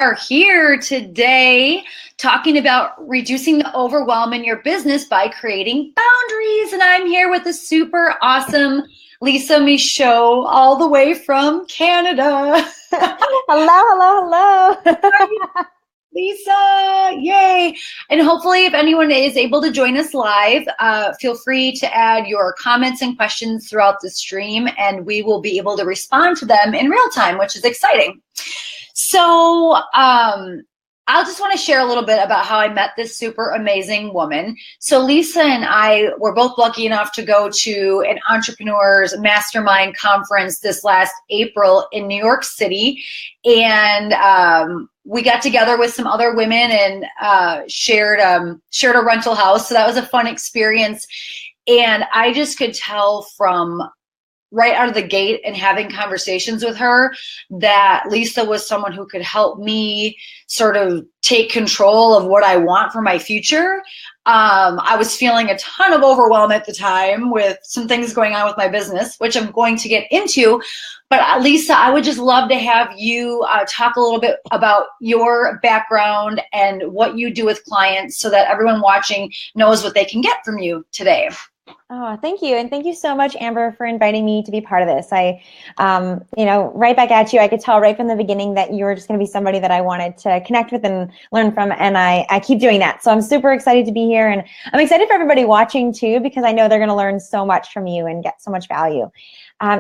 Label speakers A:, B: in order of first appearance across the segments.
A: Are here today talking about reducing the overwhelm in your business by creating boundaries. And I'm here with the super awesome Lisa Michaud, all the way from Canada.
B: Hello.
A: Lisa, yay. And hopefully if anyone is able to join us live, feel free to add your comments and questions throughout the stream, and we will be able to respond to them in real time, which is exciting. So I'll just want to share a little bit about how I met this super amazing woman. So Lisa and I were both lucky enough to go to an entrepreneurs mastermind conference this last April in New York City. And we got together with some other women and shared a rental house. So that was a fun experience. And I just could tell from right out of the gate and having conversations with her that Lisa was someone who could help me sort of take control of what I want for my future. I was feeling a ton of overwhelm at the time with some things going on with my business, which I'm going to get into. But Lisa, I would just love to have you talk a little bit about your background and what you do with clients so that everyone watching knows what they can get from you today.
B: Oh, thank you. And thank you so much, Amber, for inviting me to be part of this. Right back at you, I could tell right from the beginning that you were just going to be somebody that I wanted to connect with and learn from. And I keep doing that. So I'm super excited to be here. And I'm excited for everybody watching too, because I know they're going to learn so much from you and get so much value.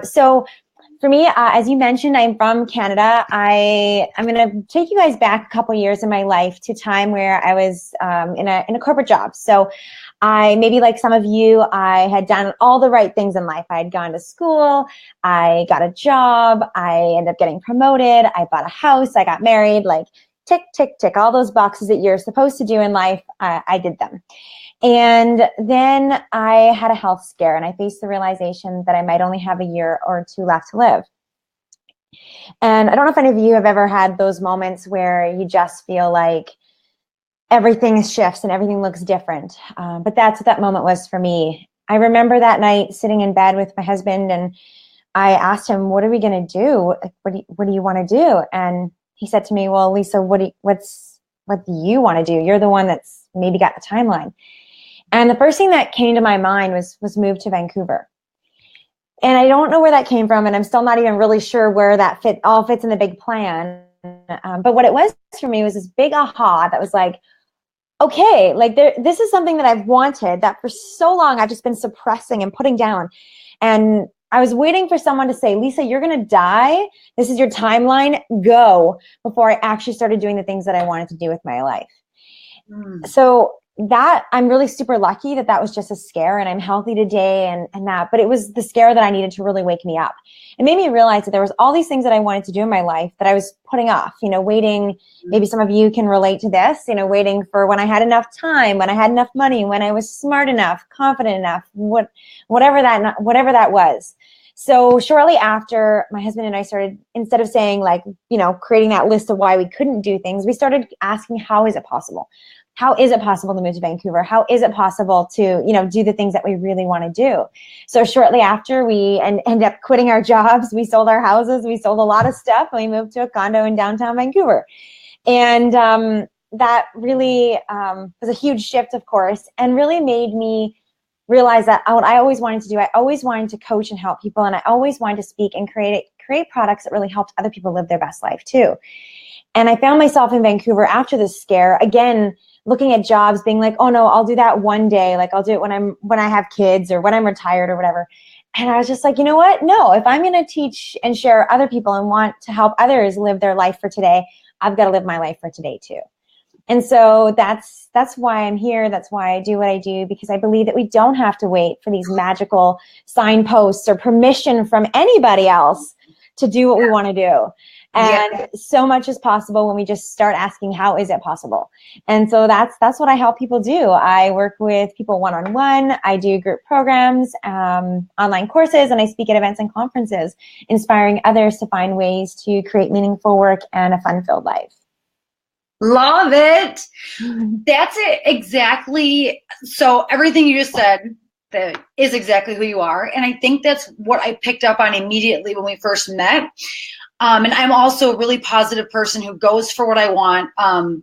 B: So for me, as you mentioned, I'm from Canada. I'm going to take you guys back a couple years in my life to a time where I was in a corporate job. So maybe like some of you, I had done all the right things in life. I had gone to school, I got a job, I ended up getting promoted, I bought a house, I got married, like tick, tick, tick, all those boxes that you're supposed to do in life, I did them. And then I had a health scare and I faced the realization that I might only have a year or two left to live. And I don't know if any of you have ever had those moments where you just feel like everything shifts and everything looks different. But that's what that moment was for me. I remember that night sitting in bed with my husband and I asked him, what are we going to do? What do you want to do? And he said to me, well, Lisa, what do you want to do? You're the one that's maybe got the timeline. And the first thing that came to my mind was move to Vancouver. And I don't know where that came from. And I'm still not even really sure where that all fits in the big plan. But what it was for me was this big aha that was like, okay, like this is something that I've wanted that for so long I've just been suppressing and putting down. And I was waiting for someone to say, Lisa, you're going to die. This is your timeline. Go, before I actually started doing the things that I wanted to do with my life. So that I'm really super lucky that was just a scare and I'm healthy today and that, but it was the scare that I needed to really wake me up. It made me realize that there was all these things that I wanted to do in my life that I was putting off, waiting. Maybe some of you can relate to this, waiting for when I had enough time, when I had enough money, when I was smart enough, confident enough, whatever that was. So shortly after, my husband and I started, instead of saying creating that list of why we couldn't do things, we started asking, how is it possible? How is it possible to move to Vancouver? How is it possible to, do the things that we really want to do? So shortly after, we ended up quitting our jobs. We sold our houses. We sold a lot of stuff. And we moved to a condo in downtown Vancouver. And that really was a huge shift, of course, and really made me realize that what I always wanted to do, I always wanted to coach and help people. And I always wanted to speak and create products that really helped other people live their best life too. And I found myself in Vancouver after this scare, again, looking at jobs, being like, oh no, I'll do that one day. Like I'll do it when I have kids or when I'm retired or whatever. And I was just like, you know what? No, if I'm going to teach and share other people and want to help others live their life for today, I've got to live my life for today too. And so that's why I'm here. That's why I do what I do, because I believe that we don't have to wait for these magical signposts or permission from anybody else to do what we want to do. And so much is possible when we just start asking, how is it possible? And so that's what I help people do. I work with people one-on-one. I do group programs, online courses, and I speak at events and conferences, inspiring others to find ways to create meaningful work and a fun-filled life.
A: Love it. That's it. Exactly. So everything you just said, that is exactly who you are. And I think that's what I picked up on immediately when we first met. And I'm also a really positive person who goes for what I want.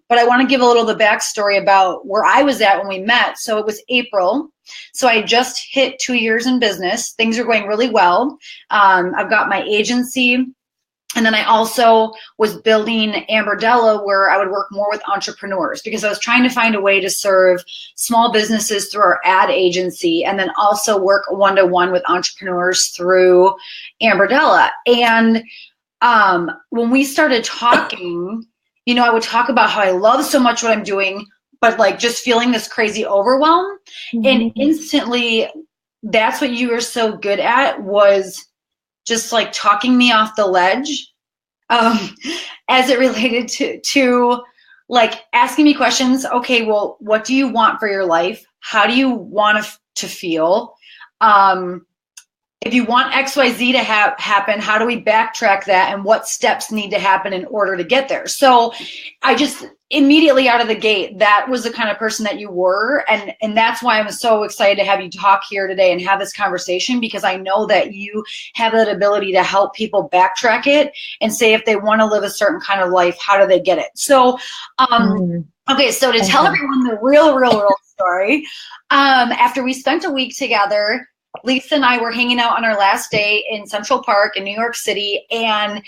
A: But I want to give a little of the backstory about where I was at when we met. So it was April. So I just hit 2 years in business. Things are going really well. I've got my agency. And then I also was building Amberdella, where I would work more with entrepreneurs because I was trying to find a way to serve small businesses through our ad agency, and then also work one-to-one with entrepreneurs through Amberdella. And when we started talking, I would talk about how I love so much what I'm doing, but like just feeling this crazy overwhelm. Mm-hmm. And instantly, that's what you were so good at, was just like talking me off the ledge, as it related to like asking me questions. Okay, well, what do you want for your life? How do you want to feel? If you want XYZ to happen, how do we backtrack that, and what steps need to happen in order to get there? So I just immediately out of the gate, that was the kind of person that you were. And that's why I'm so excited to have you talk here today and have this conversation, because I know that you have that ability to help people backtrack it and say, if they want to live a certain kind of life, how do they get it? So, okay, so to tell everyone the real story, after we spent a week together, Lisa and I were hanging out on our last day in Central Park in New York City, and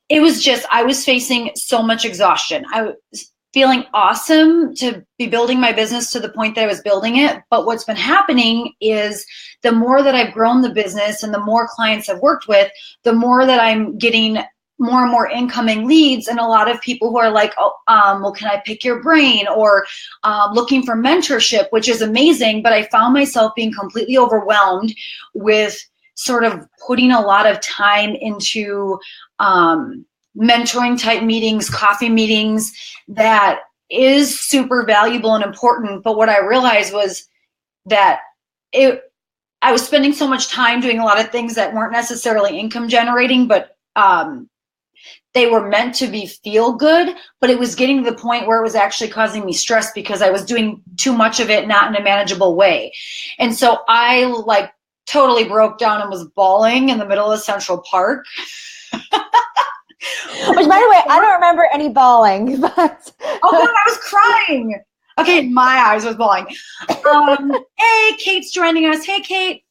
A: it was just, I was facing so much exhaustion. I was feeling awesome to be building my business to the point that I was building it. But what's been happening is the more that I've grown the business and the more clients I've worked with, the more that I'm getting more and more incoming leads, and a lot of people who are like, well, can I pick your brain, or looking for mentorship, which is amazing. But I found myself being completely overwhelmed with sort of putting a lot of time into mentoring type meetings, coffee meetings, that is super valuable and important. But what I realized was that I was spending so much time doing a lot of things that weren't necessarily income generating, but they were meant to be feel good, but it was getting to the point where it was actually causing me stress because I was doing too much of it, not in a manageable way. And so I like totally broke down and was bawling in the middle of Central Park.
B: Which, by the way, I don't remember any bawling, but
A: oh no, I was crying. Okay, my eyes was bawling. Hey, Kate's joining us. Hey, Kate.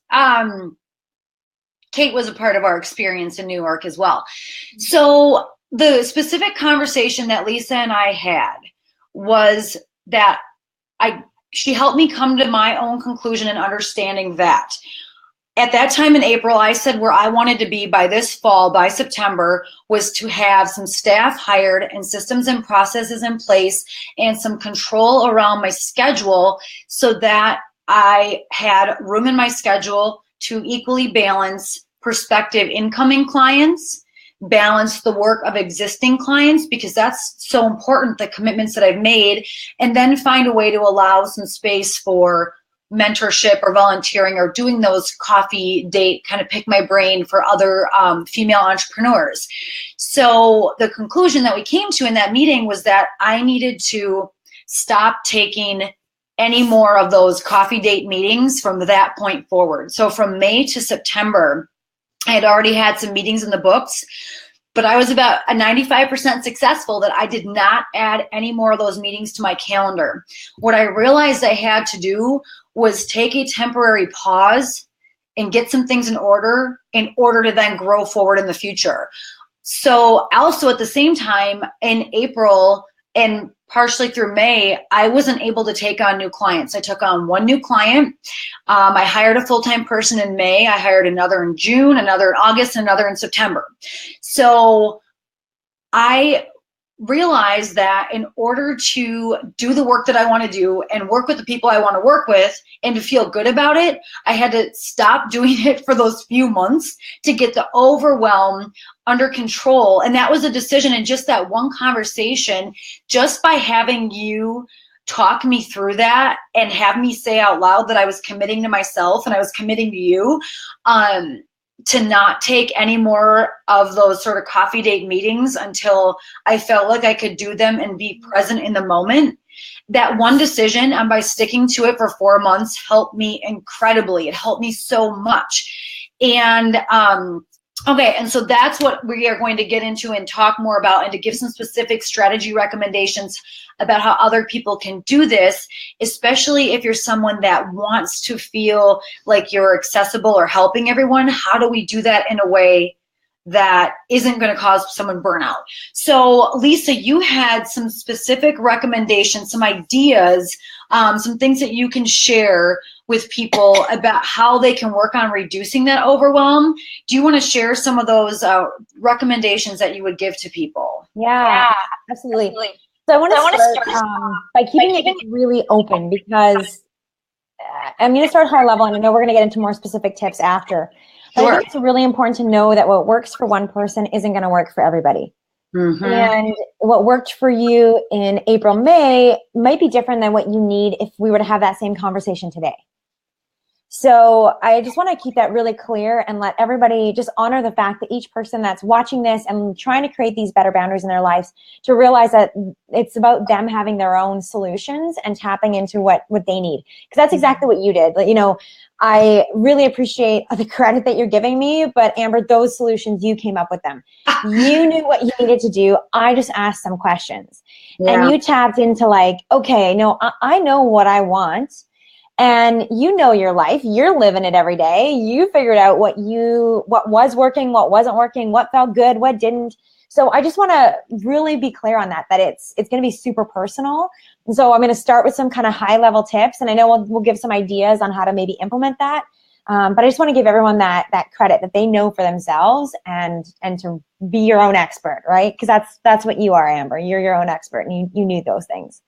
A: Kate was a part of our experience in New York as well. So the specific conversation that Lisa and I had was that she helped me come to my own conclusion and understanding that at that time in April, I said where I wanted to be by this fall, by September, was to have some staff hired and systems and processes in place and some control around my schedule, so that I had room in my schedule to equally balance prospective incoming clients, balance the work of existing clients, because that's so important, the commitments that I've made, and then find a way to allow some space for mentorship or volunteering or doing those coffee date, kind of pick my brain for other female entrepreneurs. So the conclusion that we came to in that meeting was that I needed to stop taking any more of those coffee date meetings from that point forward. So from May to September, I had already had some meetings in the books, but I was about a 95% successful that I did not add any more of those meetings to my calendar. What I realized I had to do was take a temporary pause and get some things in order to then grow forward in the future. So also at the same time in April and partially through May, I wasn't able to take on new clients. I took on one new client. I hired a full-time person in May. I hired another in June, another in August, and another in September. So I realized that in order to do the work that I want to do and work with the people I want to work with and to feel good about it, I had to stop doing it for those few months to get the overwhelm under control. And that was a decision. And just that one conversation, just by having you talk me through that and have me say out loud that I was committing to myself and I was committing to you, to not take any more of those sort of coffee date meetings until I felt like I could do them and be present in the moment. That one decision, and by sticking to it for 4 months, helped me incredibly. It helped me so much. And Okay, and so that's what we are going to get into and talk more about, and to give some specific strategy recommendations about how other people can do this, especially if you're someone that wants to feel like you're accessible or helping everyone. How do we do that in a way that isn't going to cause someone burnout? So Lisa, you had some specific recommendations, some ideas, some things that you can share with people about how they can work on reducing that overwhelm. Do you want to share some of those recommendations that you would give to people?
B: Yeah, absolutely. So I want to start by keeping it really open, because I'm going to start high level, and I know we're going to get into more specific tips after. But I think it's really important to know that what works for one person isn't going to work for everybody. Mm-hmm. And what worked for you in April, May might be different than what you need if we were to have that same conversation today. So I just want to keep that really clear and let everybody just honor the fact that each person that's watching this and trying to create these better boundaries in their lives, to realize that it's about them having their own solutions and tapping into what they need. Because that's exactly what you did. You know, I really appreciate the credit that you're giving me, but Amber, those solutions, you came up with them. You knew what you needed to do. I just asked some questions. Yeah. And you tapped into like, okay, no, I know what I want. And you know your life, you're living it every day. You figured out what was working, what wasn't working, what felt good, what didn't. So I just want to really be clear on that it's going to be super personal. And so I'm going to start with some kind of high level tips, and I know we'll give some ideas on how to maybe implement that. But I just want to give everyone that credit that they know for themselves, and to be your own expert, right? Because that's what you are, Amber. You're your own expert, and you knew those things.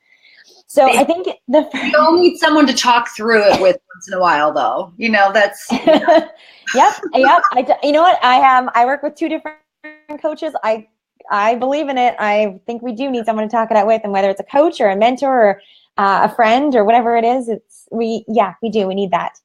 B: So I think you all
A: need someone to talk through it with once in a while, though. You know, that's. You know.
B: Yep. You know what? I work with 2 different coaches. I believe in it. I think we do need someone to talk it out with, and whether it's a coach or a mentor or a friend or whatever it is, we do. We need that.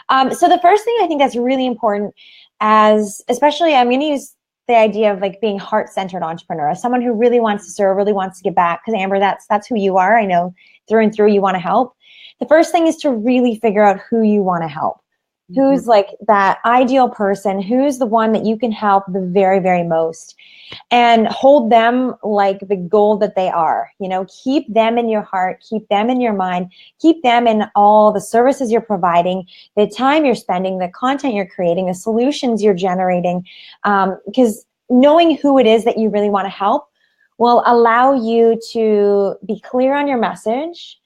B: So the first thing I think that's really important, especially I'm going to use the idea of like being heart-centered entrepreneur, as someone who really wants to serve, really wants to give back. Because Amber, that's who you are. I know through and through you want to help. The first thing is to really figure out who you want to help. Mm-hmm. Who's like that ideal person? Who's the one that you can help the very, very most? And hold them like the gold that they are. You know, keep them in your heart, keep them in your mind, keep them in all the services you're providing, the time you're spending, the content you're creating, the solutions you're generating. Because knowing who it is that you really want to help will allow you to be clear on your message.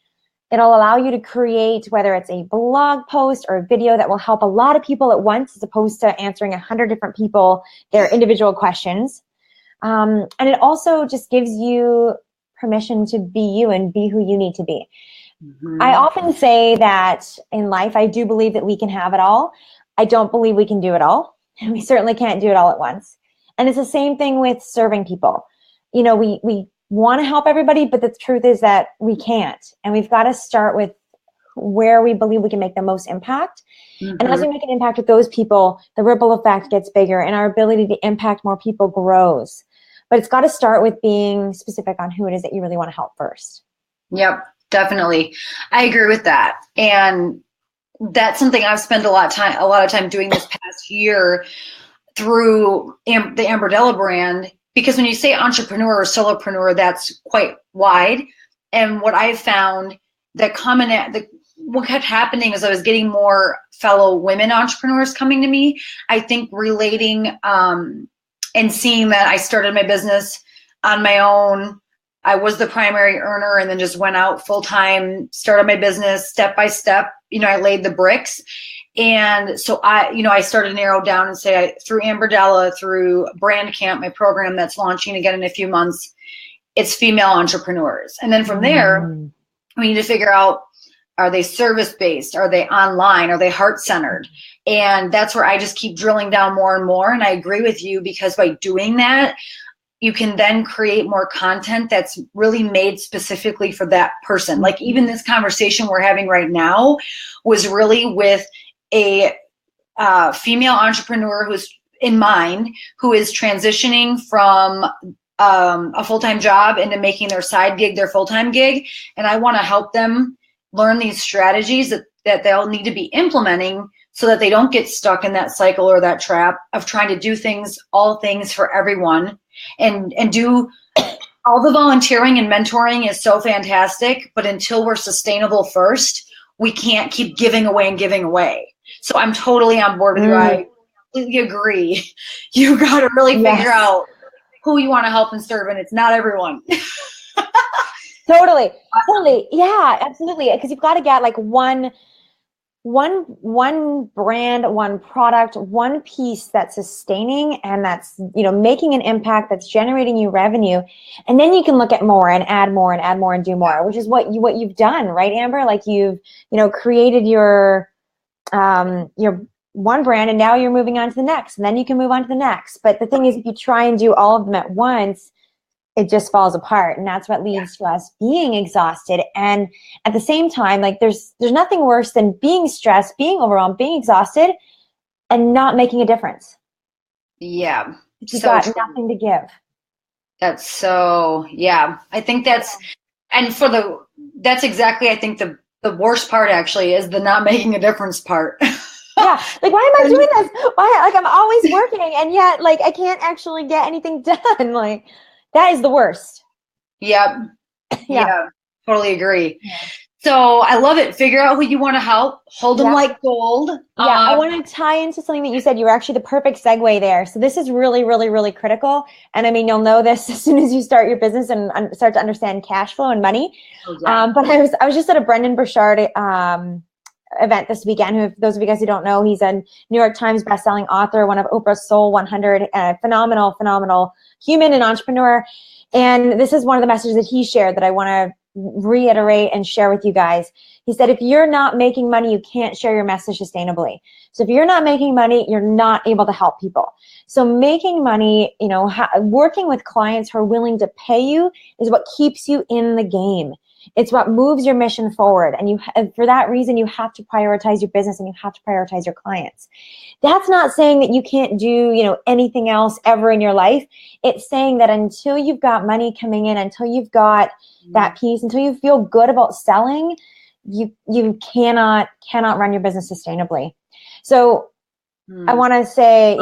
B: It'll allow you to create, whether it's a blog post or a video that will help a lot of people at once, as opposed to answering 100 different people their individual questions. And it also just gives you permission to be you and be who you need to be. Mm-hmm. I often say that in life, I do believe that we can have it all. I don't believe we can do it all. And we certainly can't do it all at once. And it's the same thing with serving people. You know, we want to help everybody, but the truth is that we can't. And we've got to start with where we believe we can make the most impact. Mm-hmm. And as we make an impact with those people, the ripple effect gets bigger and our ability to impact more people grows. But it's got to start with being specific on who it is that you really want to help first.
A: Yep, definitely. I agree with that. And that's something I've spent a lot of time doing this past year through the Amberdella brand. Because when you say entrepreneur or solopreneur, that's quite wide. And what I've found what kept happening is I was getting more fellow women entrepreneurs coming to me. I think relating and seeing that I started my business on my own. I was the primary earner and then just went out full time, started my business step by step. You know, I laid the bricks. And so I started to narrow down and say through Amberdella, through Brand Camp, my program that's launching again in a few months, it's female entrepreneurs. And then from there, we need to figure out, are they service-based? Are they online? Are they heart-centered? And that's where I just keep drilling down more and more. And I agree with you, because by doing that, you can then create more content that's really made specifically for that person. Like even this conversation we're having right now was really with a female entrepreneur who's in mind, who is transitioning from a full-time job into making their side gig their full-time gig. And I want to help them learn these strategies that they'll need to be implementing so that they don't get stuck in that cycle or that trap of trying to do things, all things for everyone, and do all the volunteering and mentoring is so fantastic, but until we're sustainable first, we can't keep giving away and giving away. So I'm totally on board with you. I completely agree. You got to really figure out who you want to help and serve, and it's not everyone.
B: Totally. Yeah, absolutely. Because you've got to get like one brand, one product, one piece that's sustaining and that's, making an impact, that's generating you revenue. And then you can look at more and add more and add more and do more, which is what you've done, right, Amber? Like you've, created your one brand, and now you're moving on to the next, and then you can move on to the next. But the thing is, if you try and do all of them at once, it just falls apart. And that's what leads to us being exhausted. And at the same time, like there's nothing worse than being stressed, being overwhelmed, being exhausted, and not making a difference.
A: Yeah.
B: You've got nothing to give.
A: That's so, I think that's exactly, I think the worst part actually is the not making a difference part.
B: Yeah, like why am I doing this? Why, like I'm always working and yet like I can't actually get anything done. Like that is the worst.
A: Yep. Yeah, totally agree. Yeah. So I love it. Figure out who you want to help. Hold them like gold.
B: Yeah, I want to tie into something that you said. You were actually the perfect segue there. So this is really, really, really critical. And I mean, you'll know this as soon as you start your business and start to understand cash flow and money. Oh, yeah. But I was just at a Brendan Burchard event this weekend. Who, those of you guys who don't know, he's a New York Times bestselling author, one of Oprah's Soul 100, phenomenal human and entrepreneur. And this is one of the messages that he shared that I want to reiterate and share with you guys. He said, if you're not making money, you can't share your message sustainably. So if you're not making money, you're not able to help people. So making money, working with clients who are willing to pay you is what keeps you in the game. It's what moves your mission forward. And for that reason, you have to prioritize your business and you have to prioritize your clients. That's not saying that you can't do, anything else ever in your life. It's saying that until you've got money coming in, until you've got that piece, until you feel good about selling, you cannot run your business sustainably. So I want to say,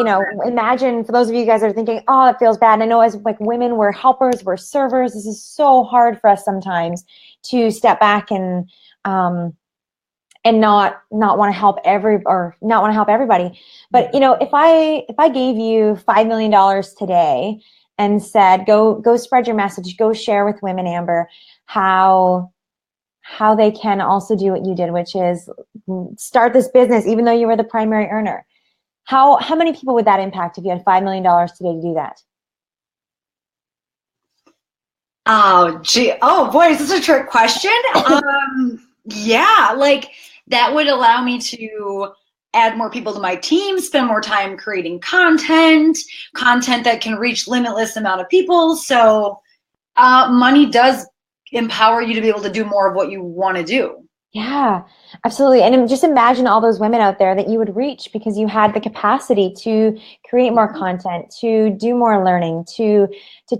B: imagine for those of you guys that are thinking, oh, it feels bad. And I know as like women, we're helpers, we're servers. This is so hard for us sometimes to step back and not want to help everybody. But if I gave you $5 million today and said, go spread your message, go share with women, Amber, how they can also do what you did, which is start this business, even though you were the primary earner. How many people would that impact if you had $5 million today to do that?
A: Oh, gee. Oh, boy, is this a trick question? Yeah, like that would allow me to add more people to my team, spend more time creating content that can reach limitless amount of people. So money does empower you to be able to do more of what you want to do.
B: Yeah, absolutely. And just imagine all those women out there that you would reach because you had the capacity to create more content, to do more learning, to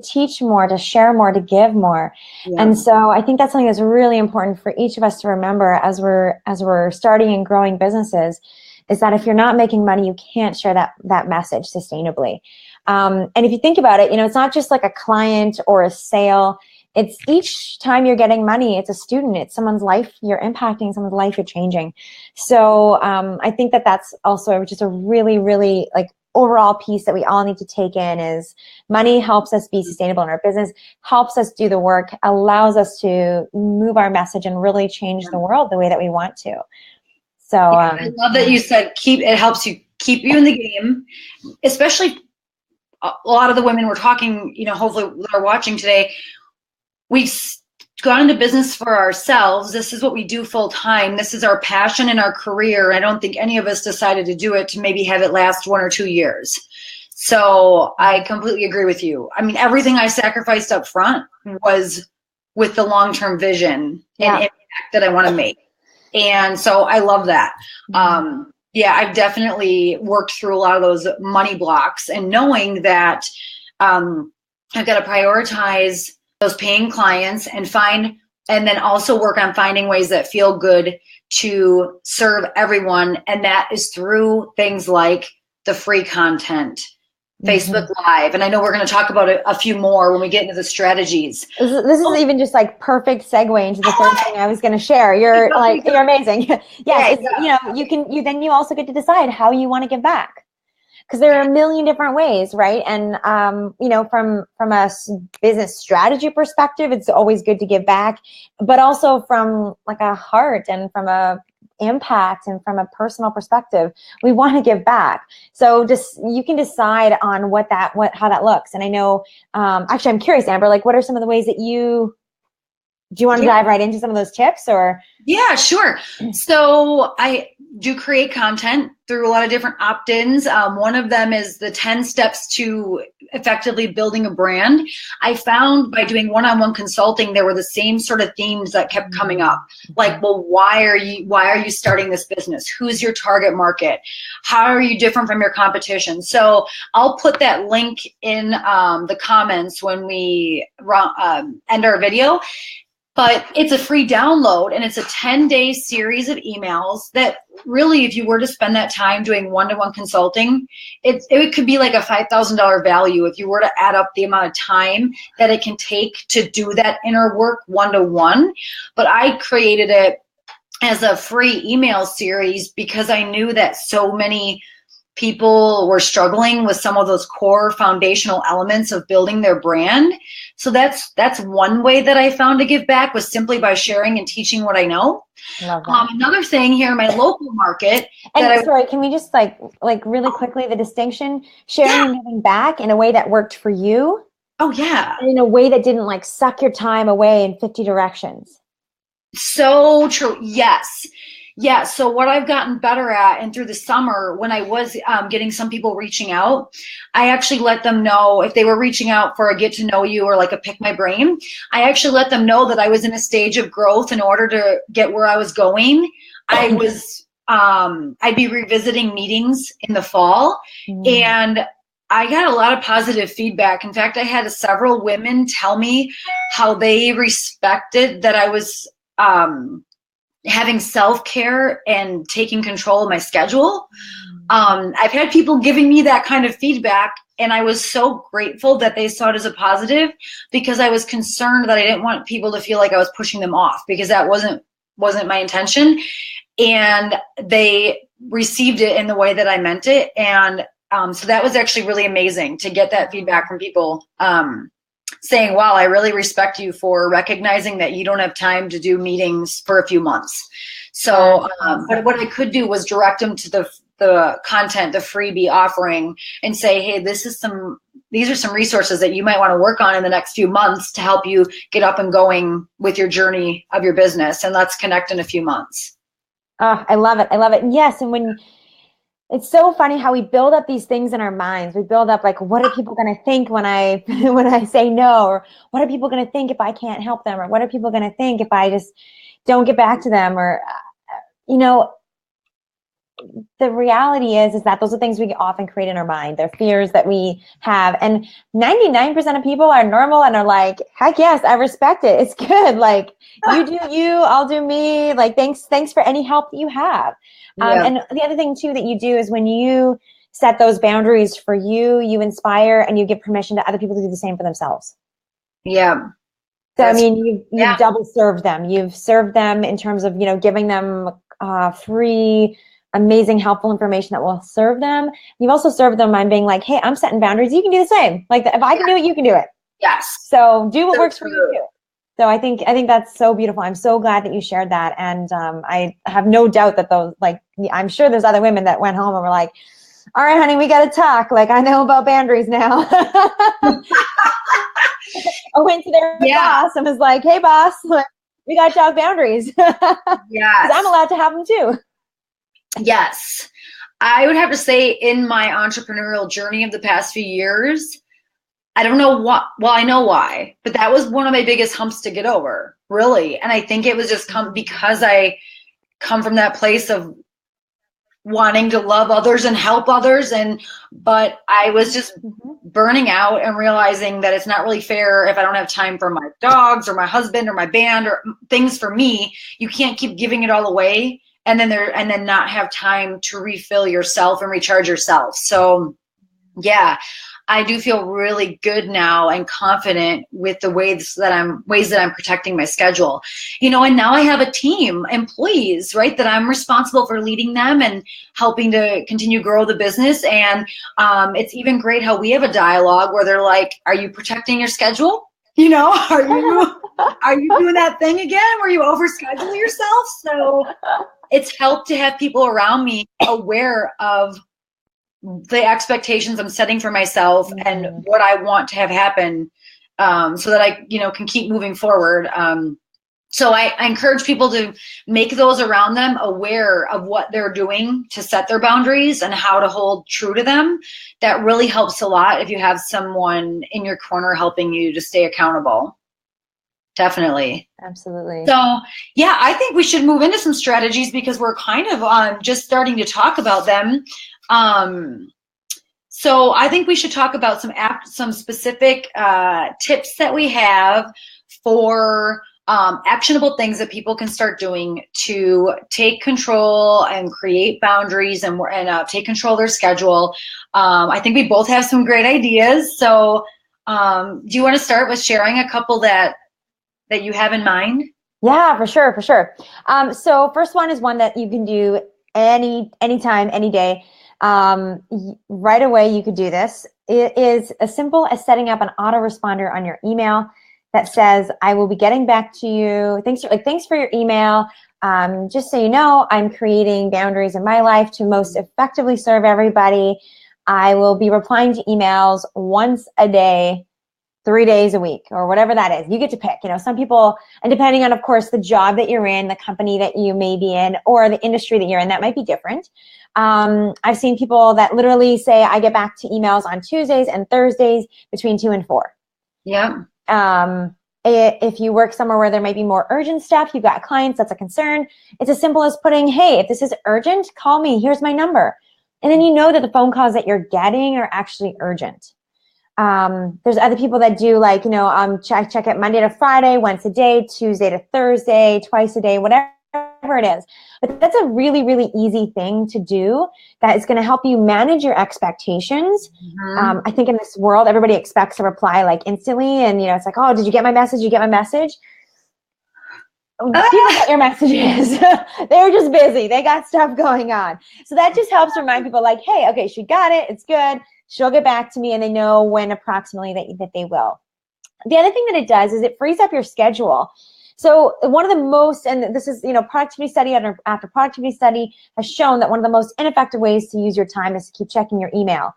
B: teach more, to share more, to give more. Yeah. And so I think that's something that's really important for each of us to remember as we're starting and growing businesses, is that if you're not making money, you can't share that message sustainably. And if you think about it, it's not just like a client or a sale. It's each time you're getting money, it's a student, it's someone's life, you're impacting someone's life, you're changing. So I think that's also just a really, really like overall piece that we all need to take in is money helps us be sustainable in our business, helps us do the work, allows us to move our message and really change the world the way that we want to. So
A: I love that you said it helps you keep you in the game, especially a lot of the women we're talking, hopefully that are watching today. We've gone into business for ourselves. This is what we do full time. This is our passion and our career. I don't think any of us decided to do it to maybe have it last 1 or 2 years. So I completely agree with you. I mean, everything I sacrificed up front was with the long-term vision and impact that I want to make. And so I love that. I've definitely worked through a lot of those money blocks and knowing that I've got to prioritize those paying clients and find and then also work on finding ways that feel good to serve everyone. And that is through things like the free content, Facebook Live. And I know we're going to talk about a few more when we get into the strategies.
B: This is even just like perfect segue into the third thing I was going to share. You're amazing. Yes. You also get to decide how you want to give back. Because there are a million different ways, right? And, from a business strategy perspective, it's always good to give back, but also from like a heart and from a impact and from a personal perspective, we want to give back. So just, you can decide on how that looks. And I know, actually, I'm curious, Amber, like what are some of the ways that do you want to dive right into some of those tips or?
A: Yeah, sure. So I do create content through a lot of different opt-ins. One of them is the 10 steps to effectively building a brand. I found by doing one-on-one consulting, there were the same sort of themes that kept coming up. Like, well, why are you starting this business? Who's your target market? How are you different from your competition? So I'll put that link in the comments when we end our video. But it's a free download, and it's a 10-day series of emails that really, if you were to spend that time doing one-to-one consulting, it could be like a $5,000 value if you were to add up the amount of time that it can take to do that inner work one-to-one. But I created it as a free email series because I knew that so many people were struggling with some of those core foundational elements of building their brand. So that's one way that I found to give back, was simply by sharing and teaching what I know. Another thing here in my local market.
B: Sorry, can we just like really quickly, the distinction, sharing and giving back in a way that worked for you?
A: Oh yeah.
B: And in a way that didn't like suck your time away in 50 directions.
A: So true. Yes. Yeah, so what I've gotten better at, and through the summer when I was getting some people reaching out, I actually let them know if they were reaching out for a get to know you or like a pick my brain, I actually let them know that I was in a stage of growth in order to get where I was going. I'd be revisiting meetings in the fall, and I got a lot of positive feedback. In fact, I had several women tell me how they respected that I was having self-care and taking control of my schedule. I've had people giving me that kind of feedback, and I was so grateful that they saw it as a positive, because I was concerned that I didn't want people to feel like I was pushing them off, because that wasn't my intention. And they received it in the way that I meant it. And so that was actually really amazing to get that feedback from people. Saying, wow, I really respect you for recognizing that you don't have time to do meetings for a few months. So, but what I could do was direct them to the content, the freebie offering, and say, hey, these are some resources that you might want to work on in the next few months to help you get up and going with your journey of your business. And let's connect in a few months.
B: Oh, I love it. I love it. Yes. And it's so funny how we build up these things in our minds. We build up like, what are people going to think when I say no? Or what are people going to think if I can't help them? Or what are people going to think if I just don't get back to them? Or, the reality is that those are things we often create in our mind. They're fears that we have. And 99% of people are normal and are like, heck yes, I respect it. It's good. Like, you do you, I'll do me. Like, thanks for any help that you have. And the other thing too that you do is when you set those boundaries for you, you inspire and you give permission to other people to do the same for themselves.
A: Yeah.
B: So, you've double served them. You've served them in terms of, giving them free, amazing, helpful information that will serve them. You've also served them by being like, hey, I'm setting boundaries. You can do the same. Like, if I can do it, you can do it.
A: Yes.
B: So do what works for you too. So I think that's so beautiful. I'm so glad that you shared that. And I have no doubt that I'm sure there's other women that went home and were like, all right, honey, we got to talk. Like, I know about boundaries now. I went to their boss and was like, hey, boss, we got to talk boundaries. Yeah. Because I'm allowed to have them too.
A: Yes. I would have to say, in my entrepreneurial journey of the past few years, I don't know what, well, I know why, but that was one of my biggest humps to get over, really. And I think it was just because I come from that place of wanting to love others and help others, but I was just burning out and realizing that it's not really fair if I don't have time for my dogs or my husband or my band or things for me. You can't keep giving it all away and then not have time to refill yourself and recharge yourself. So yeah, I do feel really good now and confident with the ways that I'm protecting my schedule. And now I have a team, employees, right, that I'm responsible for leading them and helping to continue grow the business. And it's even great how we have a dialogue where they're like, are you protecting your schedule? Are you doing that thing again where you overschedule yourself? So it's helped to have people around me aware of the expectations I'm setting for myself and what I want to have happen, so that I, can keep moving forward. So I encourage people to make those around them aware of what they're doing to set their boundaries and how to hold true to them. That really helps a lot if you have someone in your corner helping you to stay accountable. Definitely.
B: Absolutely.
A: So yeah, I think we should move into some strategies because we're kind of just starting to talk about them. So I think we should talk about some specific tips that we have for actionable things that people can start doing to take control and create boundaries and take control of their schedule. I think we both have some great ideas. So do you want to start with sharing a couple that you have in mind?
B: Yeah, for sure. So first one is one that you can do anytime, any day. Right away, you could do this. It is as simple as setting up an autoresponder on your email that says, I will be getting back to you. Thanks for your email. Just so you know, I'm creating boundaries in my life to most effectively serve everybody. I will be replying to emails once a day, 3 days a week, or whatever that is. You get to pick. Some people, and depending on, of course, the job that you're in, the company that you may be in, or the industry that you're in, that might be different. I've seen people that literally say, I get back to emails on Tuesdays and Thursdays between 2 and 4.
A: Yeah.
B: If you work somewhere where there might be more urgent stuff, you've got clients, that's a concern. It's as simple as putting, hey, if this is urgent, call me. Here's my number. And then you know that the phone calls that you're getting are actually urgent. There's other people that do check it Monday to Friday, once a day, Tuesday to Thursday, twice a day, whatever it is. But that's a really, really easy thing to do that is going to help you manage your expectations. I think in this world, everybody expects a reply like instantly. And, it's like, oh, did you get my message? You get my message? People get your messages. They're just busy. They got stuff going on. So that just helps remind people like, hey, okay, she got it. It's good. She'll get back to me, and they know when approximately that they will. The other thing that it does is it frees up your schedule. So one of the most, and this is, productivity study after productivity study has shown that one of the most ineffective ways to use your time is to keep checking your email.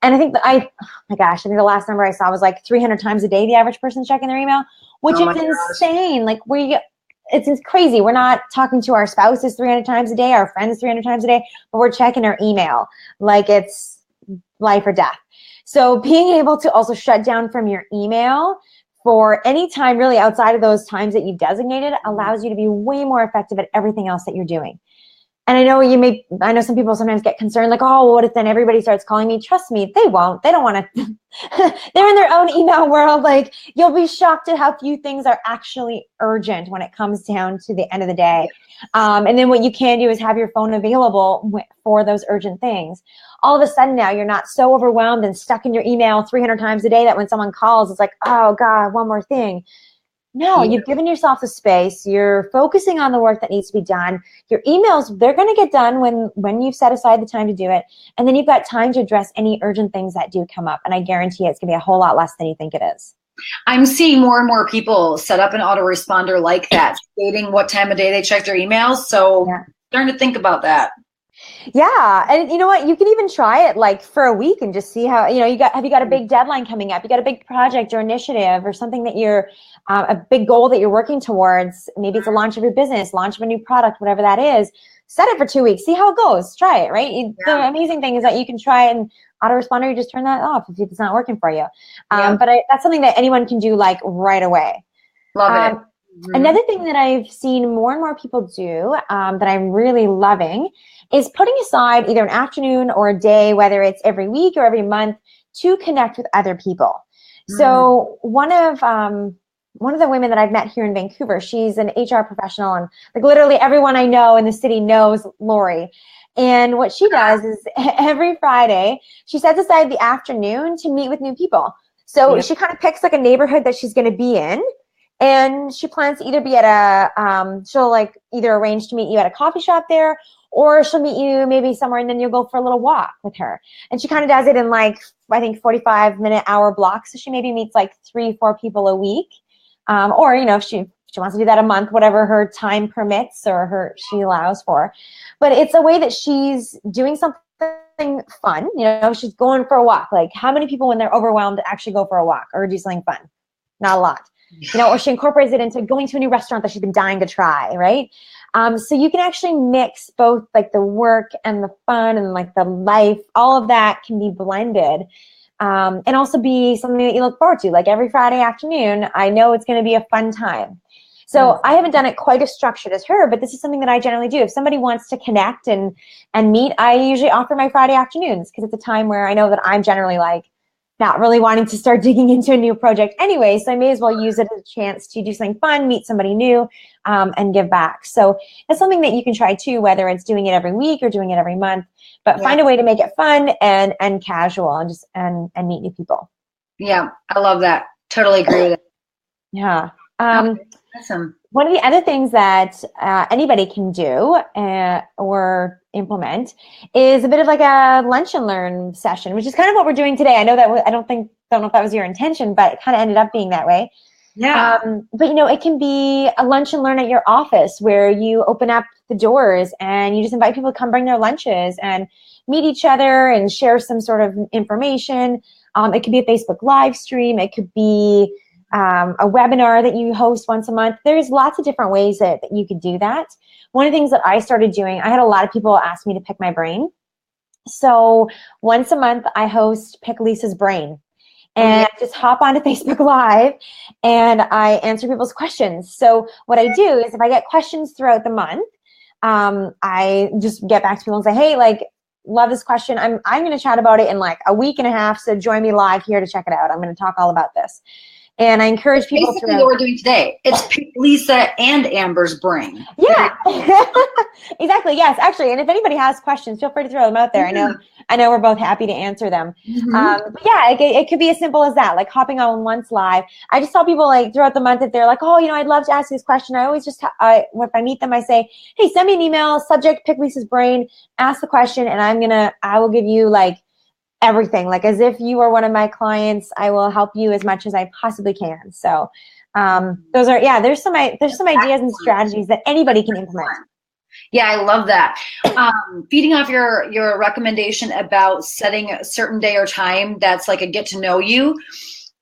B: And I think I think the last number I saw was like 300 times a day the average person's checking their email, which is insane. Like it's crazy. We're not talking to our spouses 300 times a day, our friends 300 times a day, but we're checking our email like it's life or death. So being able to also shut down from your email for any time really outside of those times that you've designated allows you to be way more effective at everything else that you're doing. And I know some people sometimes get concerned, like, oh, what if then everybody starts calling me? Trust me, they won't. They don't want to. They're in their own email world. Like, you'll be shocked at how few things are actually urgent when it comes down to the end of the day. And then what you can do is have your phone available for those urgent things. All of a sudden now you're not so overwhelmed and stuck in your email 300 times a day that when someone calls, it's like, oh God, one more thing. No, you've given yourself the space. You're focusing on the work that needs to be done. Your emails, they're going to get done when you've set aside the time to do it. And then you've got time to address any urgent things that do come up. And I guarantee it's going to be a whole lot less than you think it is.
A: I'm seeing more and more people set up an autoresponder like that, stating what time of day they check their emails. So starting to think about that.
B: Yeah. And you know what? You can even try it like for a week and just see how, have you got a big deadline coming up? You got a big project or initiative or something that you're, a big goal that you're working towards. Maybe it's a launch of your business, launch of a new product, whatever that is. Set it for 2 weeks. See how it goes. Try it, right? The amazing thing is that you can try and autoresponder, you just turn that off if it's not working for you. But that's something that anyone can do like right away.
A: Love it.
B: Another thing that I've seen more and more people do that I'm really loving is putting aside either an afternoon or a day, whether it's every week or every month, to connect with other people. So one of the women that I've met here in Vancouver, she's an HR professional, and like literally everyone I know in the city knows Lori. And what she does is every Friday, she sets aside the afternoon to meet with new people. So she kind of picks like a neighborhood that she's going to be in. And she plans to either be at she'll like either arrange to meet you at a coffee shop there, or she'll meet you maybe somewhere and then you'll go for a little walk with her. And she kind of does it in like, I think 45-minute hour blocks. So she maybe meets like 3-4 people a week. Or, you know, if she wants to do that a month, whatever her time permits or she allows for. But it's a way that she's doing something fun. You know, she's going for a walk. Like how many people when they're overwhelmed actually go for a walk or do something fun? Not a lot. You know, or she incorporates it into going to a new restaurant that she's been dying to try, right? So you can actually mix both like the work and the fun and like the life, all of that can be blended. And also be something that you look forward to. Like every Friday afternoon, I know it's going to be a fun time. So I haven't done it quite as structured as her, but this is something that I generally do. If somebody wants to connect and meet, I usually offer my Friday afternoons because it's a time where I know that I'm generally like, not really wanting to start digging into a new project anyway, so I may as well use it as a chance to do something fun, meet somebody new, and give back. So that's something that you can try too, whether it's doing it every week or doing it every month, but find a way to make it fun and casual and just and meet new people.
A: Yeah, I love that. Totally agree with it.
B: Yeah.
A: Awesome.
B: One of the other things that anybody can do or implement is a bit of like a lunch and learn session, which is kind of what we're doing today. I know that I don't know if that was your intention, but it kind of ended up being that way.
A: Yeah.
B: But you know, it can be a lunch and learn at your office where you open up the doors and you just invite people to come bring their lunches and meet each other and share some sort of information. It could be a Facebook live stream. It could be a webinar that you host once a month. There's lots of different ways that you could do that. One of the things that I started doing, I had a lot of people ask me to pick my brain. So once a month, I host Pick Lisa's Brain. And just hop onto Facebook Live and I answer people's questions. So what I do is if I get questions throughout the month, I just get back to people and say, hey, like, love this question. I'm going to chat about it in like a week and a half. So join me live here to check it out. I'm going to talk all about this. And I encourage people
A: basically what we're doing today. It's Pick Lisa and Amber's Brain.
B: Yeah, exactly. Yes, actually. And if anybody has questions, feel free to throw them out there. I know we're both happy to answer them. But yeah, it could be as simple as that, like hopping on once live. I just tell people like throughout the month, if they're like, oh, you know, I'd love to ask you this question. I always just, if I meet them, I say, hey, send me an email, subject, Pick Lisa's Brain, ask the question, and I will give you like everything, like as if you are one of my clients. I will help you as much as I possibly can. So those are, there's some ideas and strategies that anybody can implement.
A: Yeah, I love that. Feeding off your recommendation about setting a certain day or time that's like a get to know you,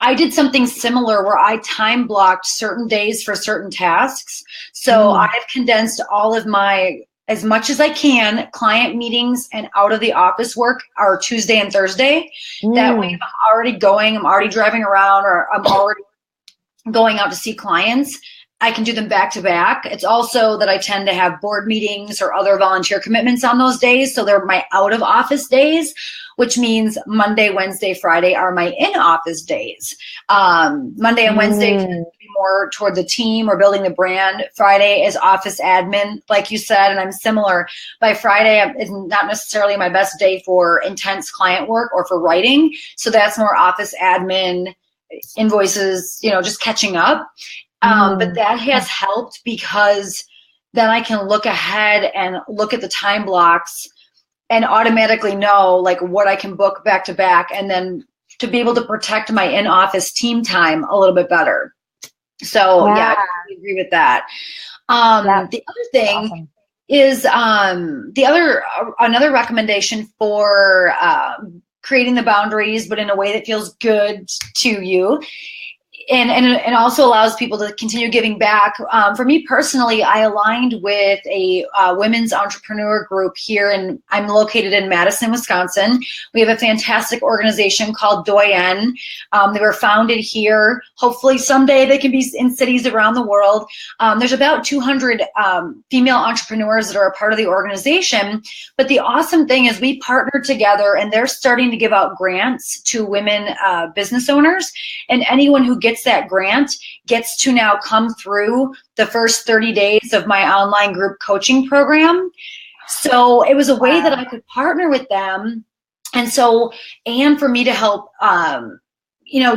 A: I did something similar where I time blocked certain days for certain tasks. So I've condensed all of my, as much as I can, client meetings and out of the office work are Tuesday and Thursday. That way, if I'm already driving around, or I'm already going out to see clients, I can do them back to back. It's also that I tend to have board meetings or other volunteer commitments on those days. So they're my out of office days, which means Monday, Wednesday, Friday are my in office days. Monday and Wednesday can be more toward the team or building the brand. Friday is office admin, like you said, and I'm similar. By Friday, it's not necessarily my best day for intense client work or for writing. So that's more office admin, invoices, just catching up. But that has helped because then I can look ahead and look at the time blocks and automatically know like what I can book back to back, and then to be able to protect my in-office team time a little bit better. So I totally agree with that. The other thing is another recommendation for creating the boundaries, but in a way that feels good to you, and also allows people to continue giving back. For me personally, I aligned with a women's entrepreneur group here, and I'm located in Madison, Wisconsin. We have a fantastic organization called Doyen. They were founded here. Hopefully someday they can be in cities around the world. There's about 200 female entrepreneurs that are a part of the organization. But the awesome thing is we partnered together, and they're starting to give out grants to women business owners, and anyone who gets that grant gets to now come through the first 30 days of my online group coaching program. So it was a way that I could partner with them. And so, and for me to help,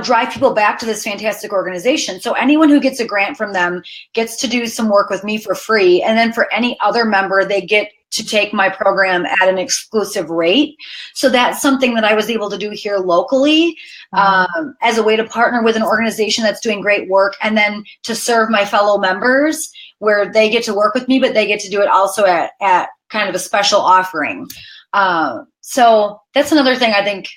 A: drive people back to this fantastic organization. So anyone who gets a grant from them gets to do some work with me for free. And then for any other member, they get to take my program at an exclusive rate. So that's something that I was able to do here locally as a way to partner with an organization that's doing great work, and then to serve my fellow members where they get to work with me, but they get to do it also at kind of a special offering. So that's another thing I think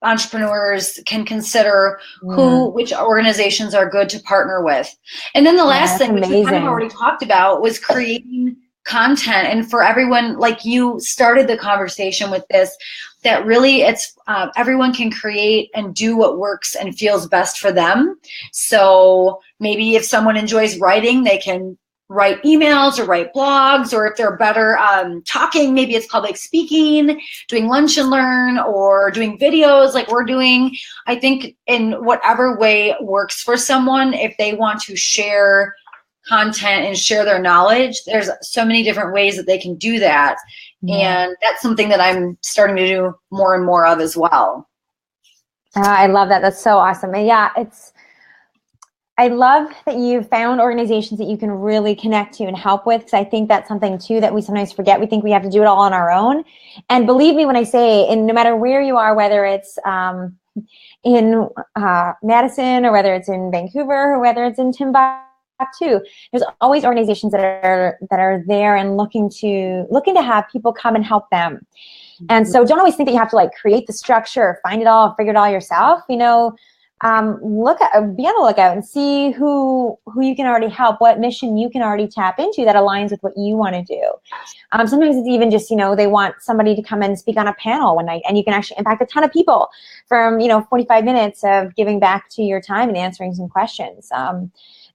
A: entrepreneurs can consider which organizations are good to partner with. And then the last thing, which we kind of already talked about, was creating content. And for everyone, like you started the conversation with this, that really it's everyone can create and do what works and feels best for them. So maybe if someone enjoys writing, they can write emails or write blogs, or if they're better talking, maybe it's public speaking, doing lunch and learn, or doing videos like we're doing. I think in whatever way works for someone, if they want to share content and share their knowledge, there's so many different ways that they can do that. And that's something that I'm starting to do more and more of as well.
B: I love that. That's so awesome. And yeah, I love that you found organizations that you can really connect to and help with, because I think that's something too that we sometimes forget. We think we have to do it all on our own. And believe me when I say, and no matter where you are, whether it's in Madison, or whether it's in Vancouver, or whether it's in Timbuktu, there's always organizations that are there and looking to have people come and help them. And so don't always think that you have to like create the structure, find it all, figure it all yourself. Be on the lookout and see who you can already help, what mission you can already tap into that aligns with what you want to do. Sometimes it's even just, they want somebody to come and speak on a panel one night, and you can actually impact a ton of people from, 45 minutes of giving back to your time and answering some questions.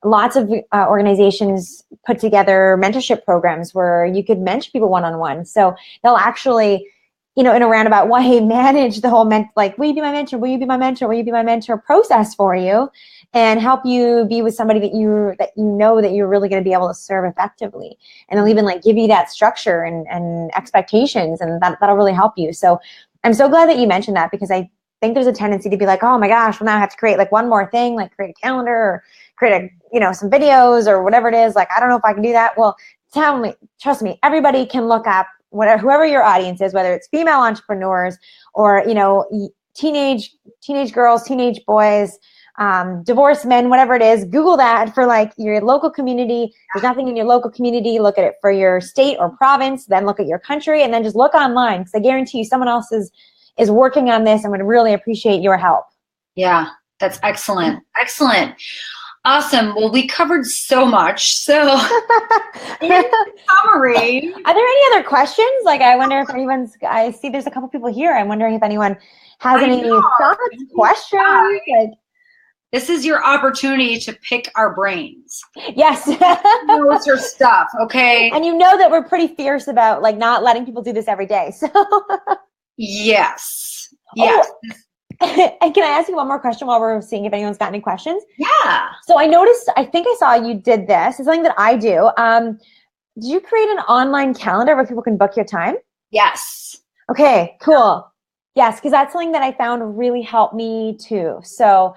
B: Lots of organizations put together mentorship programs where you could mentor people one-on-one. So they'll actually, in a roundabout way, manage the whole will you be my mentor? Will you be my mentor? Will you be my mentor process for you, and help you be with somebody that you know that you're really going to be able to serve effectively. And they'll even give you that structure and expectations, and that'll really help you. So I'm so glad that you mentioned that, because I think there's a tendency to be like, oh my gosh, well now I have to create one more thing, create a calendar or create some videos or whatever it is. I don't know if I can do that. Well, trust me, everybody can look up whoever your audience is, whether it's female entrepreneurs or, teenage girls, teenage boys, divorced men, whatever it is. Google that for your local community. If there's nothing in your local community, look at it for your state or province, then look at your country, and then just look online, because I guarantee you someone else is working on this and would really appreciate your help.
A: Yeah, that's excellent. Excellent. Awesome. Well, we covered so much. So in summary,
B: are there any other questions? I wonder if I see there's a couple people here. I'm wondering if anyone has any thoughts, questions.
A: This is your opportunity to pick our brains.
B: Yes.
A: What's your stuff, okay?
B: And you know that we're pretty fierce about not letting people do this every day. So
A: yes. Yes.
B: Oh. And can I ask you one more question while we're seeing if anyone's got any questions?
A: Yeah.
B: So I noticed, I think I saw you did this. It's something that I do. Did you create an online calendar where people can book your time?
A: Yes.
B: Okay, cool. Yes, because that's something that I found really helped me too. So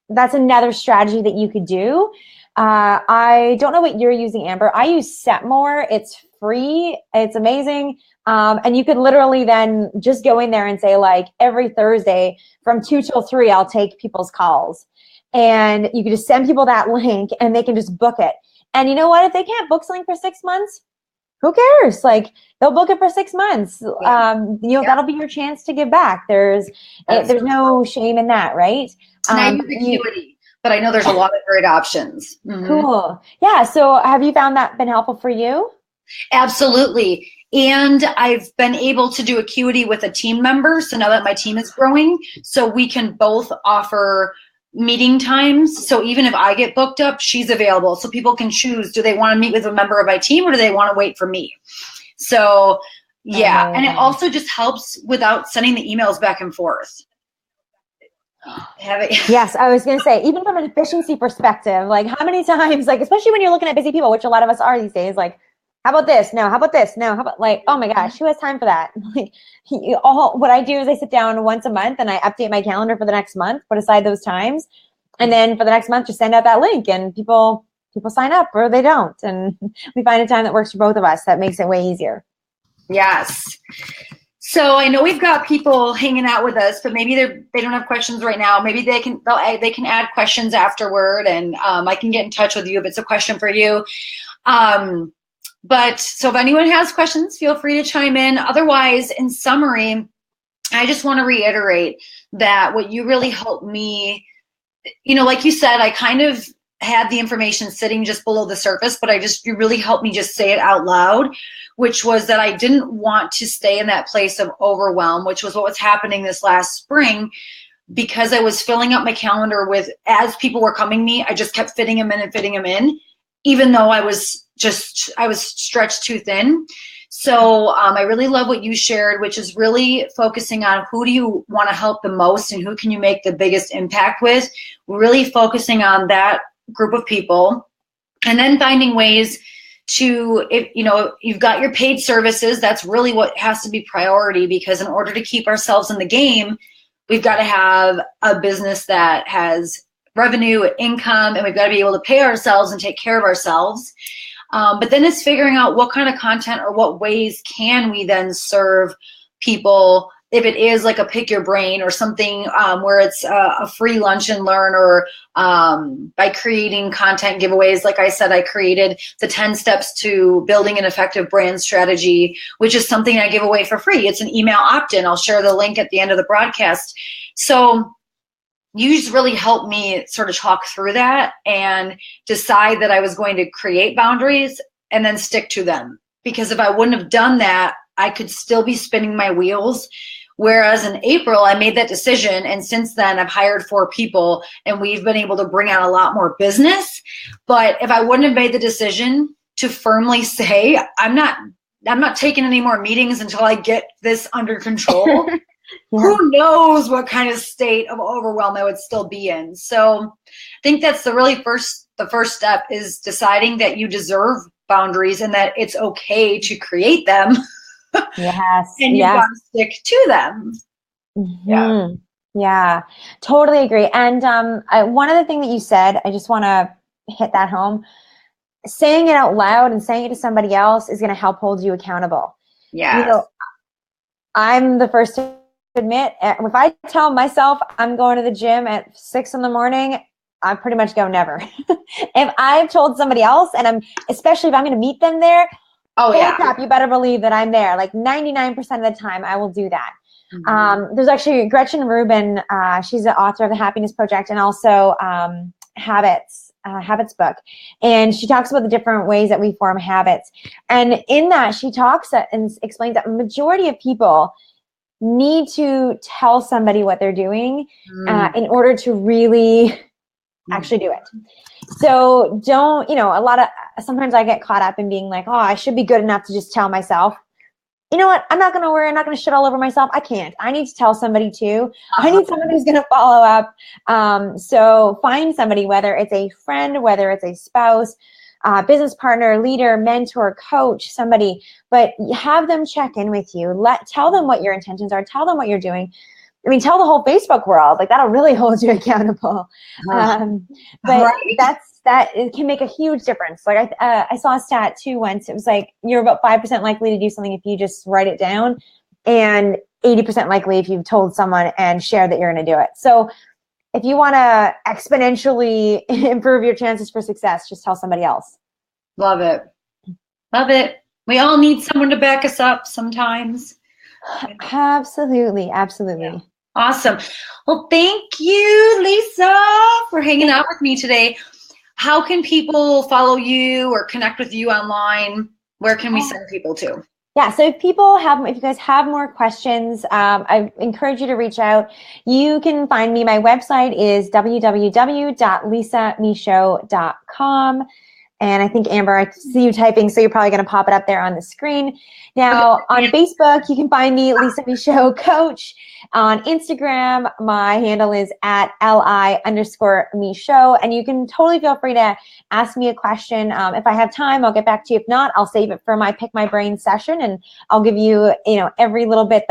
B: that's another strategy that you could do. I don't know what you're using, Amber. I use Setmore. It's free. It's amazing. And you could literally then just go in there and say every Thursday from 2 till 3, I'll take people's calls. And you can just send people that link and they can just book it. And you know what? If they can't book something for 6 months, who cares? Like, they'll book it for 6 months.
A: Yeah.
B: That'll be your chance to give back. There's no shame in that, right?
A: And I use Acuity, but I know there's a lot of great options. Mm-hmm.
B: Cool. Yeah. So have you found that been helpful for you?
A: Absolutely. And I've been able to do Acuity with a team member. So now that my team is growing, so we can both offer meeting times. So even if I get booked up, she's available. So people can choose, do they want to meet with a member of my team or do they want to wait for me? So yeah. And it also just helps without sending the emails back and forth.
B: Yes, I was going to say, even from an efficiency perspective, like how many times, like, especially when you're looking at busy people, which a lot of us are these days, like, how about this? No, how about this? No, how about, like, oh my gosh, who has time for that? Like, what I do is I sit down once a month and I update my calendar for the next month, put aside those times. And then for the next month, just send out that link and people sign up or they don't. And we find a time that works for both of us. That makes it way easier.
A: Yes. So I know we've got people hanging out with us, but maybe they don't have questions right now. Maybe they can add questions afterward, and I can get in touch with you if it's a question for you. But so if anyone has questions, feel free to chime in. Otherwise, in summary, I just want to reiterate that what you really helped me, like you said, I kind of had the information sitting just below the surface, but you really helped me just say it out loud, which was that I didn't want to stay in that place of overwhelm, which was what was happening this last spring, because I was filling up my calendar with, as people were coming to me, I just kept fitting them in, even though I was stretched too thin. So I really love what you shared, which is really focusing on who do you want to help the most and who can you make the biggest impact with, really focusing on that group of people, and then finding ways to, if you've got your paid services, that's really what has to be priority, because in order to keep ourselves in the game, we've got to have a business that has revenue, income, and we've got to be able to pay ourselves and take care of ourselves. But then it's figuring out what kind of content or what ways can we then serve people, if it is like a pick your brain or something where it's a free lunch and learn, or by creating content giveaways. Like I said, I created the 10 steps to building an effective brand strategy, which is something I give away for free. It's an email opt-in. I'll share the link at the end of the broadcast. So you just really helped me sort of talk through that and decide that I was going to create boundaries and then stick to them. Because if I wouldn't have done that, I could still be spinning my wheels. Whereas in April, I made that decision. And since then, I've hired 4 people and we've been able to bring out a lot more business. But if I wouldn't have made the decision to firmly say, I'm not taking any more meetings until I get this under control, yeah, who knows what kind of state of overwhelm I would still be in. So I think that's the first step, is deciding that you deserve boundaries and that it's okay to create them.
B: Yes.
A: And you've got to stick to them.
B: Mm-hmm. Yeah, totally agree. And one other thing that you said, I just want to hit that home. Saying it out loud and saying it to somebody else is going to help hold you accountable.
A: Yeah.
B: I'm the first to admit, if I tell myself I'm going to the gym at 6 a.m, I pretty much go never. If I've told somebody else, and especially if I'm going to meet them there, crap, you better believe that I'm there. Like 99% of the time, I will do that. Mm-hmm. There's actually Gretchen Rubin. She's the author of The Happiness Project and also Habits book. And she talks about the different ways that we form habits. And in that, she talks and explains that a majority of people need to tell somebody what they're doing in order to really actually do it. So don't, sometimes I get caught up in being like, oh, I should be good enough to just tell myself. You know what? I'm not going to worry. I'm not going to shit all over myself. I can't. I need to tell somebody too. I need someone who's going to follow up. So find somebody, whether it's a friend, whether it's a spouse, business partner, leader, mentor, coach, somebody, but have them check in with you. Tell them what your intentions are. Tell them what you're doing. I mean, tell the whole Facebook world, like that'll really hold you accountable. But it can make a huge difference. Like I saw a stat too once. It was like, you're about 5% likely to do something if you just write it down, and 80% likely if you've told someone and shared that you're going to do it. So if you want to exponentially improve your chances for success, just tell somebody else.
A: Love it. Love it. We all need someone to back us up sometimes.
B: Absolutely. Absolutely.
A: Yeah. Awesome. Well, thank you, Lisa, for hanging out with me today. How can people follow you or connect with you online? Where can we send people to?
B: Yeah, so if you guys have more questions, I encourage you to reach out. You can find me. My website is www.lisamichaud.com. And I think, Amber, I see you typing, so you're probably going to pop it up there on the screen. Now, on Facebook, you can find me, Lisa Michaud Coach. On Instagram, my handle is @li_Michaud. And you can totally feel free to ask me a question. If I have time, I'll get back to you. If not, I'll save it for my Pick My Brain session, and I'll give you, every little bit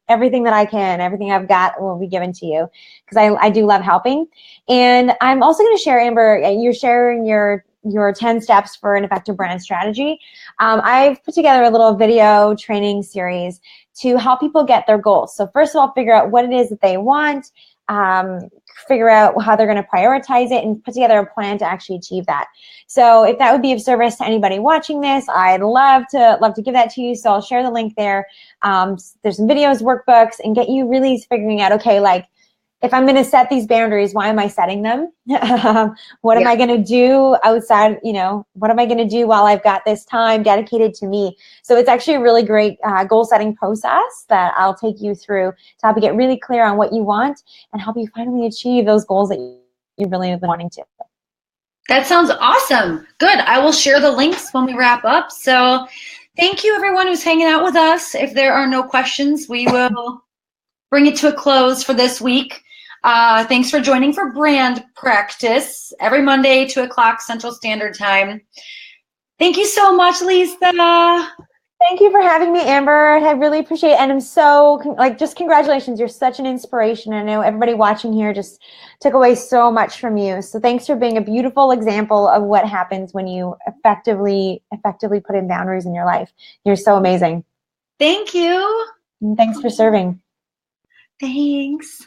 B: everything that I can, everything I've got will be given to you, because I do love helping. And I'm also going to share, Amber, you're sharing your 10 steps for an effective brand strategy. I've put together a little video training series to help people get their goals. So first of all, figure out what it is that they want, figure out how they're going to prioritize it, and put together a plan to actually achieve that. So if that would be of service to anybody watching this, I'd love to give that to you. So I'll share the link there. There's some videos, workbooks, and get you really figuring out, okay, like, if I'm going to set these boundaries, why am I setting them? What am I going to do outside? What am I going to do while I've got this time dedicated to me? So it's actually a really great goal setting process that I'll take you through to help you get really clear on what you want and help you finally achieve those goals that you really have been wanting to.
A: That sounds awesome. Good. I will share the links when we wrap up. So thank you, everyone who's hanging out with us. If there are no questions, we will bring it to a close for this week. Thanks for joining for Brand Practice every Monday, 2 o'clock Central Standard Time. Thank you so much, Lisa.
B: Thank you for having me, Amber. I really appreciate it. And I'm so, just congratulations. You're such an inspiration. I know everybody watching here just took away so much from you. So thanks for being a beautiful example of what happens when you effectively put in boundaries in your life. You're so amazing.
A: Thank you.
B: And thanks for serving.
A: Thanks.